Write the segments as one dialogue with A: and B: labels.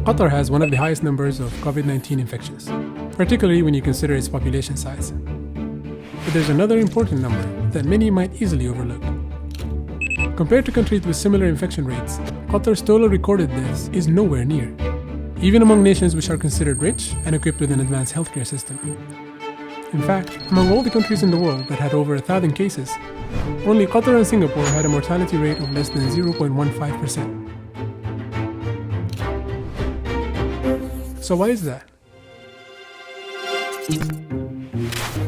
A: Qatar has one of the highest numbers of COVID-19 infections, particularly when you consider its population size. But there's another important number that many might easily overlook. Compared to countries with similar infection rates, Qatar's total recorded deaths is nowhere near, even among nations which are considered rich and equipped with an advanced healthcare system. In fact, among all the countries in the world that had over 1,000 cases, only Qatar and Singapore had a mortality rate of less than 0.15%. So why is that?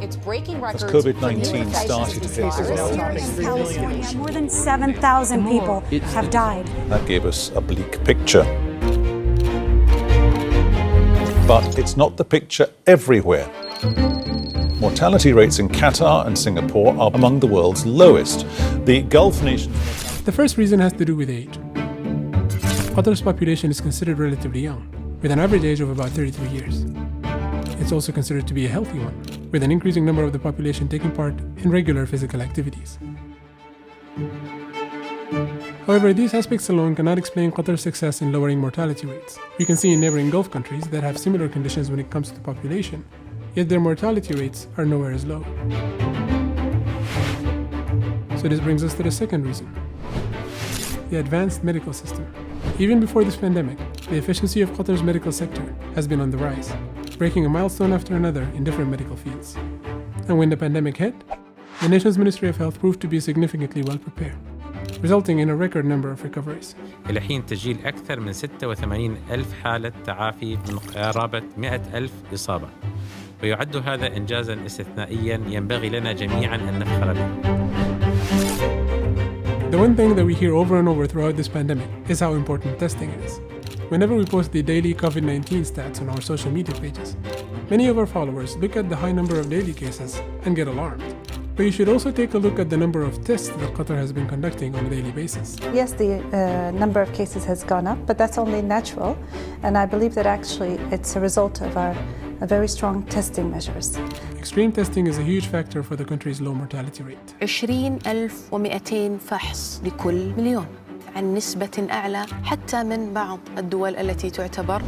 B: It's breaking records.
C: As COVID-19 started to hit the world,
D: California, more than 7,000 people have died.
C: that gave us a bleak picture. But it's not the picture everywhere. Mortality rates in Qatar and Singapore are among the world's lowest. The Gulf nations...
A: The first reason has to do with age. Qatar's population is considered relatively young, with an average age of about 33 years. It's also considered to be a healthy one, with an increasing number of the population taking part in regular physical activities. However, these aspects alone cannot explain Qatar's success in lowering mortality rates. We can see in neighboring Gulf countries that have similar conditions when it comes to population, yet their mortality rates are nowhere as low. So this brings us to the second reason: the advanced medical system. Even before this pandemic, the efficiency of Qatar's medical sector has been on the rise, breaking a milestone after another in different medical fields. And when the pandemic hit, the nation's Ministry of Health proved to be significantly well prepared, resulting in a record number of recoveries.
E: إلى حين تسجيل أكثر من 86,000 حالة تعافي من قرابة 100,000 إصابة، ويعد هذا إنجازاً استثنائياً ينبغي لنا جميعاً أن نفخر به.
A: The one thing that we hear over and over throughout this pandemic is how important testing is. Whenever we post the daily COVID-19 stats on our social media pages, many of our followers look at the high number of daily cases and get alarmed. But you should also take a look at the number of tests that Qatar has been conducting on a daily basis.
F: Yes, the number of cases has gone up, but that's only natural. And I believe that actually it's a result of our very strong testing measures.
A: Extreme testing is a huge factor for the country's low mortality rate.
G: 20,200 فحص لكل مليون، عن نسبة أعلى حتى من بعض الدول التي تعتبر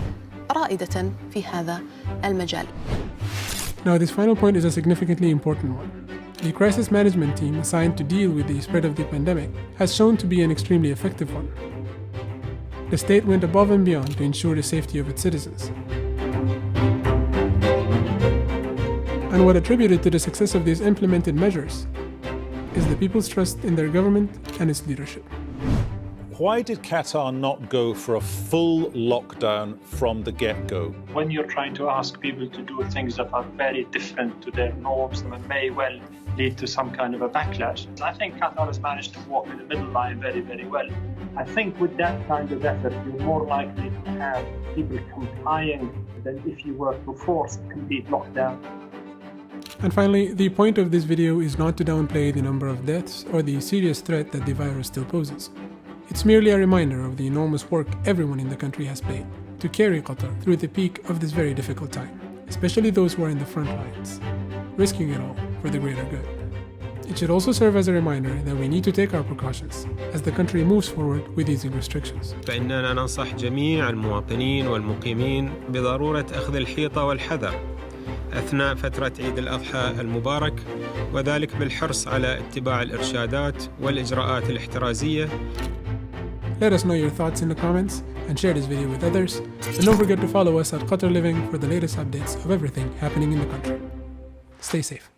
G: رائدة في هذا المجال.
A: Now, this final point is a significantly important one. The crisis management team assigned to deal with the spread of the pandemic has shown to be an extremely effective one. The state went above and beyond to ensure the safety of its citizens. And what attributed to the success of these implemented measures is the people's trust in their government and its leadership.
C: Why did Qatar not go for a full lockdown from the get-go?
H: When you're trying to ask people to do things that are very different to their norms and may well lead to some kind of a backlash, I think Qatar has managed to walk in the middle line very, very well. I think with that kind of effort, you're more likely to have people complying than if you were to force a complete lockdown.
A: And finally, the point of this video is not to downplay the number of deaths or the serious threat that the virus still poses. It's merely a reminder of the enormous work everyone in the country has played to carry Qatar through the peak of this very difficult time, especially those who are in the front lines, risking it all for the greater good. It should also serve as a reminder that we need to take our precautions as the country moves forward with easing restrictions.
I: فإننا ننصح جميع المواطنين والمقيمين بضرورة أخذ الحيطة والحذر أثناء فترة عيد الأضحى المبارك، وذلك بالحرص على اتباع الإرشادات والإجراءات الاحترازية.
A: Let us know your thoughts in the comments and share this video with others. And don't forget to follow us at Qatar Living for the latest updates of everything happening in the country. Stay safe.